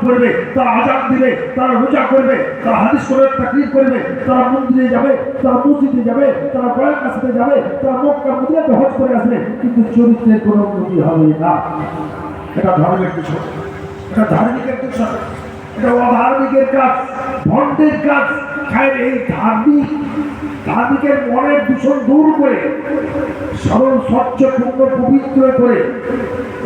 করবে, তারা আযান দিবে, তারা রোজা করবে, তারা হাদিস করে তাকরীর করবে, তারা মন্দিরে যাবে, তারা মসজিদে যাবে, তারা বয়ান কাছতে যাবে, তারা মক্কা মদিনাতে হজ করে আসবে, কিন্তু চরিত্রের কোনো উন্নতি হবে না। এটা ধর্মের বিষয়, এটা ধার্মিকের বিষয়, এটা অধার্মিকের কাজ, ভণ্ডের কাজ। এই ধার্মিকের মনের দূষণ দূর করে সরল স্বচ্ছ পূর্ণ পবিত্র করে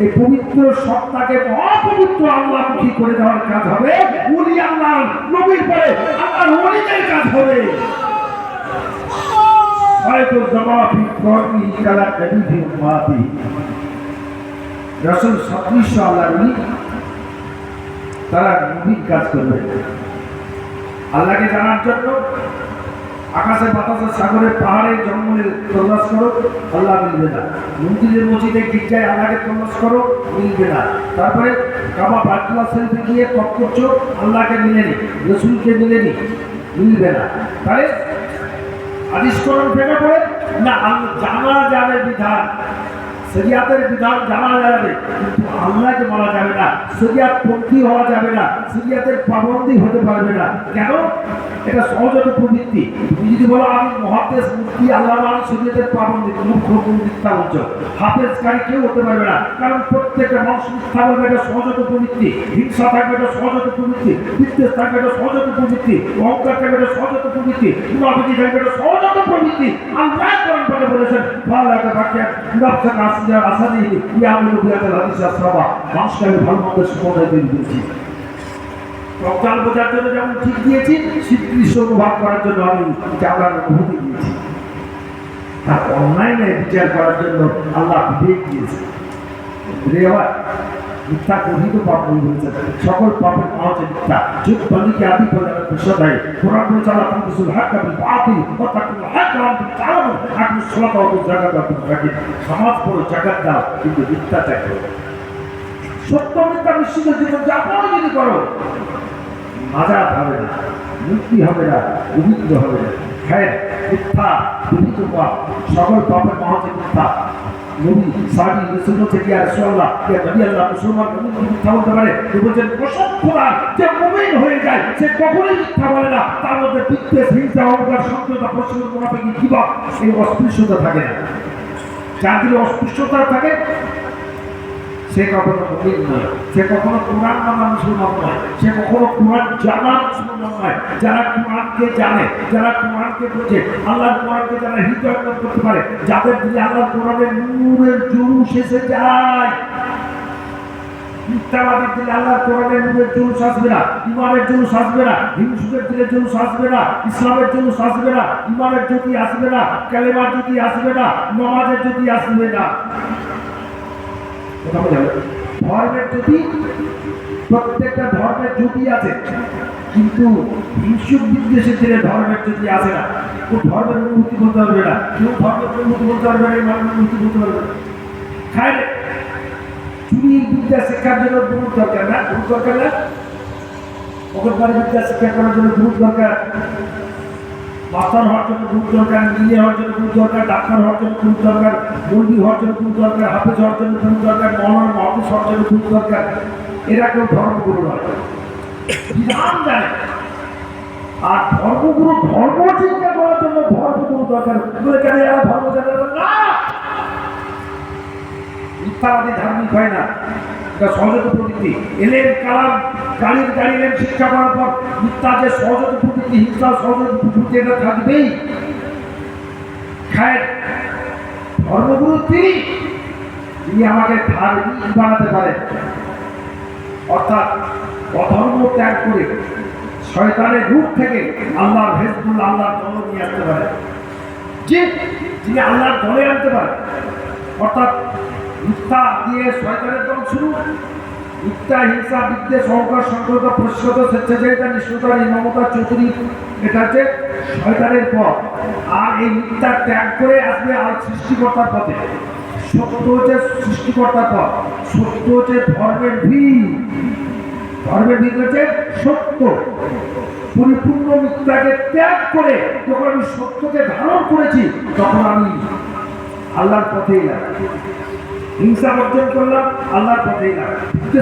এই পবিত্র সত্তাকে অপবিত্র আল্লাহমুখী করে দেওয়ার কাজ হবে। ওলি আল্লাহ নবীর পরে আল্লাহর ওলিদের কাজ হবে। হয়তো জবাবি কর্মী কালা নবী উম্মতি রাসূল সাল্লাল্লাহু আলাইহি তারা নবীর কাজ করবে। আল্লাহকে জানার জন্য আকাশে বাতাসে সাগরে পাহাড়ে জঙ্গলে তল্লাশ করো, আল্লাহ মিলবে না। মন্দিরে মসজিদে গির্জায় আল্লাহকে তল্লাশ করো, মিলবে না। তারপরে কাবা বাইতুল্লাহ শরীফে গিয়ে তপ করছো, আল্লাহকে মিলেনি, রসুলকে মিলেনি, মিলবে না। তাহলে আদিষ্করণ ফেটে পড়ে না, জানা যাবে বিধান, শরিয়াতের বিধান জানা যাবে, কিন্তু আল্লাহকে মানা যাবে না, শরিয়াত পন্থী হওয়া যাবে না, শরিয়াতের পাবন্দি হতে পারবে না। কেন? এটা সহজাত প্রবৃত্তি। তুমি যদি বলো আমি মুহাদ্দিস মুফতি আল্লাহ মানে শরিয়াতের পাবন্দি, মুখ্য মিথ্যা বলছো। হাফেজকারী কেউ হতে পারবে না, কারণ প্রত্যেকটা মানুষ মিথ্যা বলবে, এটা সহজাত প্রবৃত্তি। হিংসা থাকবে, এটা সহজাত প্রবৃত্তি। বিদ্বেষ থাকবে, এটা সহজাত প্রবৃত্তি। অহংকার থাকবে, এটা সহজাত প্রবৃত্তি। মুনাফিকি থাকবে, এটা সহজাত প্রবৃত্তি। আল্লাহ কোরআন পাকে বলেছেন ফালাকা বাকিয়া নফসাকা আসিয়া আসানি ইয়ামিনু বিয়াতাল হাদিস আসসাবা, মানুষকে আমি ভালো মন্দ শিক্ষা দিয়েছি। প্রজ্ঞান বোঝার জন্য যেমন ঠিক দিয়েছি, স্বীকৃতি অনুভব করার জন্য আমি জানার অনুভূতি দিয়েছি। তার অনলাইনে বিচার করার জন্য আল্লাহ বিবেক দিয়েছে। মিথ্যা কহিত পাপ বলেছেন, সকল পাপের মা হচ্ছে মিথ্যা। যুগ বালিকে আদি বলে বিষয় দেয়। কোরআন বলেছে আল্লাহ তাআলা হাক্কা বিল বাতিল ওয়া তাকুল হাক্কা ওয়া তাআলামু আকিমুস সালাতা ওয়া যাকাত ওয়া রাকিব। সমাজ পড়ো, যাকাত দাও, কিন্তু মিথ্যা ত্যাগ করো। সত্য মিথ্যা মিশ্রিত জীবন যাপন যদি করো, নাজাত হবে না, মুক্তি হবে না, পবিত্র হবে না। হ্যাঁ, মিথ্যা পবিত্র পাপ, সকল পাপের মা হচ্ছে মিথ্যা। নবী সাহাবী রাসূল থেকে ইয়া রাসূলুল্লাহ, ইয়া নবী আল্লাহ, মুসলমান মুমিন মিথ্যা বলতে পারে? তিনি বলেন কসম খোদা, যে মুমিন হয়ে যায় সে কখনোই মিথ্যা বলে না। তার মধ্যে বিদ্বেষ, হিংসা, অহংকার, সন্দেহতা, পশ্চিমের মুনাফিকি, কিবা এই অস্পৃশ্যতা থাকে না। যার দিকে অস্পৃশ্যতা থাকে সে কখনো মুমিন নয়, সে কখনো কোরআন মানা মুসলমান নয়, সে কখনো কোরআন জানা মুসলমান নয়। যারা কোরআনকে জানে, যারা কোরআনকে বোঝে, আল্লাহর কোরআনকে যারা হৃদয়ঙ্গম করতে পারে, যাদের দিলে আল্লাহর কোরআনের নূরের জুলুস এসে যায়। মিথ্যাবাদীর দিলে আল্লাহর কোরআনের নূরের জুলুস আসবে না, ইমানের জুলুস আসবে না, হিংসুকের দিলে জুলুস আসবে না, ইসলামের জুলুস আসবে না, ইমানের জ্যোতি আসবে না, কালেমার জ্যোতি আসবে না, নামাজের জ্যোতি আসবে না। ধর্মের জ্যোতি, প্রত্যেকটা ধর্মের জ্যোতি আছে, কিন্তু হিংসুক বিদ্বেষের দিলে ধর্মের জ্যোতি আসে না। কেউ ধর্মের অনুভূতি বলতে পারবে না, কেউ ধর্মের অনুভূতি বলতে পারবে না, ধর্মের অনুভূতি বলতে পারবে না। খায় চুরি বিদ্যা শিক্ষার জন্য গুরুর দরকার না, গুরুর দরকার না। অগরবাড়ি বিদ্যা শিক্ষা করার জন্য গুরুর দরকার, মাস্টার হওয়ার জন্য গুরুর দরকার, ইঞ্জিনিয়ার হওয়ার জন্য গুরুর দরকার, ডাক্তার হওয়ার জন্য গুরুর দরকার, মৌলবি হওয়ার জন্য গুরুর দরকার, হাফেজ হওয়ার জন্য গুরুর দরকার, মৌলানা মুহাদ্দিস হওয়ার জন্য গুরুর দরকার। এরা কেউ ধর্মগুরু নয়, বিধান জানে। আর ধর্মগুরু ধর্ম চিন্তা করার জন্য ধর্মগুরু দরকার। কেন এরা ধর্ম জানে না? মিথ্যাবাদী ধার্মিক হয় না, এটা সহজাত প্রবৃত্তি। এলেন কালাম গাড়ির এলেন শিক্ষা করার পর মিথ্যা যে সহজাত প্রবৃত্তি, হিংসা সহজাত প্রবৃত্তি, এটা থাকবেই। খায় ধর্মগুরু তিনি আমাকে ধার্মিক বানাতে পারেন, অর্থাৎ অধর্ম ত্যাগ করে শয়তানের রূপ থেকে আল্লাহর হেজবুল্লাহ, আল্লাহর দলে নিয়ে আসতে পারেন। যে যিনি আল্লাহর দলে আনতে পারেন, অর্থাৎ মিথ্যা দিয়ে শয়তানের দল শুরু, মিথ্যা, হিংসা, বিদ্বেষ, অহংকার, সংকল্প, প্রশ্রত, স্বেচ্ছাচারিতা, নিষ্ঠুরতা, নির্মমতা, চতুরী, এটা হচ্ছে শয়তানের পথ। আর এই মিথ্যা ত্যাগ করে আসবে আর সৃষ্টিকর্তার পথে। সত্য হচ্ছে সৃষ্টিকর্তার পথ, সত্য হচ্ছে ধর্মের ভিত, ধর্মের ভিত হচ্ছে সত্য। পরিপূর্ণ মিথ্যাকে ত্যাগ করে যখন আমি সত্যকে ধারণ করেছি, তখন আমি আল্লাহর পথেই লাগি। হিংসা বর্জন করলাম, আল্লাহর পথেই না।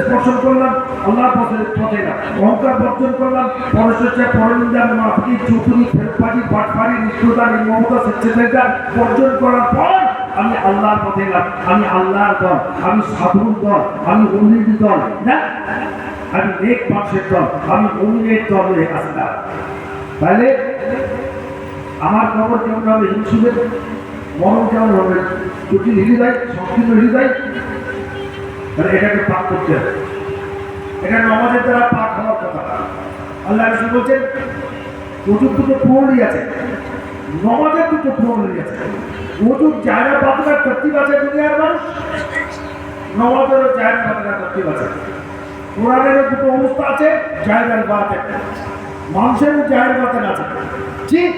স্পর্শন করলাম, আল্লাহর পথে না। অহংকার বর্জন করলাম, পরশ্চর্চা, পরনিন্দা, মুনাফিকি, চতুরি, ফেরবাজি, বাটপাড়ি, নিষ্ঠুরতা, নির্মমতা, স্বেচ্ছাচারিতা বর্জন করার পর আমি আল্লাহর পথে গেলাম। আমি আল্লাহর দল, আমি সাধুর দল, আমি অলির দল, না আমি নেক মানুষের দল, আমি অলির দল হয়ে আসলাম। তাহলে আমার খবর কেমন হবে? হিংসুদের মরণ কেমন হবে? জটিল হৃদয়, সংকীর্ণ হৃদয়। তাহলে এটাকে পাক করতে হবে। এটা নামাজের দ্বারা পাক হওয়ার কথা। আল্লাহ রাসূল বলছেন ওযুর দুটো প্রণালী আছে, নামাজের দুটো প্রণালী আছে। ওযুর জায়গা বাতলার তরতিব আছে দুনিয়ার মানুষ, নামাজেরও জায়গা বাতলার তরতিব আছে। কোরআনেরও দুটো অবস্থা আছে, জায়গার বাতে মানুষেরও জায়গা বাতেন আছে। ঠিক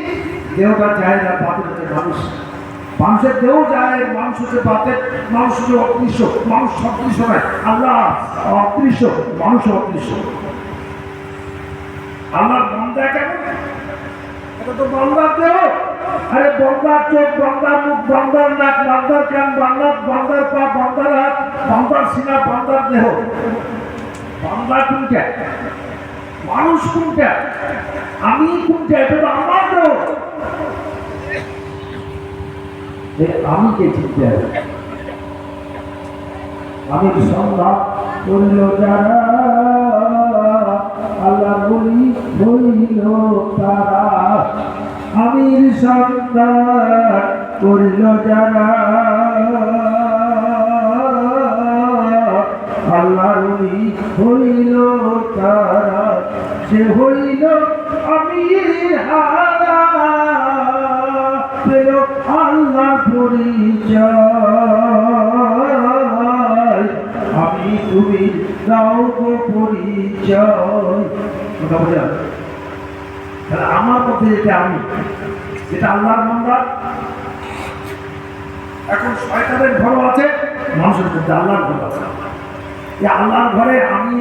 দেহটা জায়গা বাতেন হচ্ছে মানুষ, মানুষের দেহ যায়, মানুষ হচ্ছে বাতেন, মানুষ হচ্ছে অদৃশ্য। মানুষ সদৃশ্য নয়, আল্লাহ অদৃশ্য, মানুষ অদৃশ্য। আল্লাহর বান্দা কেমন? এটা তো বান্দার দেহ। আরে বান্দার চোখ, বান্দার মুখ, বান্দার নাক, বান্দার কান, বান্দার পা, বান্দার হাত, বান্দার সিনা, বান্দার দেহ। বান্দা কোনটা? মানুষ কোনটা? আমি কোনটা? এটা তো আমার দেহ। আমি কে চিনতে হবে? আমি সন্ধান করিল যারা, আল্লাহ বলি হইল তারা। আমি সন্ধান করিল যারা, আল্লাহ বলি হইল তারা। সে হইল আমি হারা, পেল আল্লাহ পরিচয়। আমি তুমি দাও গো পরিচয়। কথা বোঝা? তাহলে আমার মধ্যে যেটা আমি, যেটা আল্লাহর বান্দা। এখন শয়তানের ঘরও আছে, মানুষের মধ্যে আল্লাহর ঘর আছে। এই আল্লাহর ঘরে আমি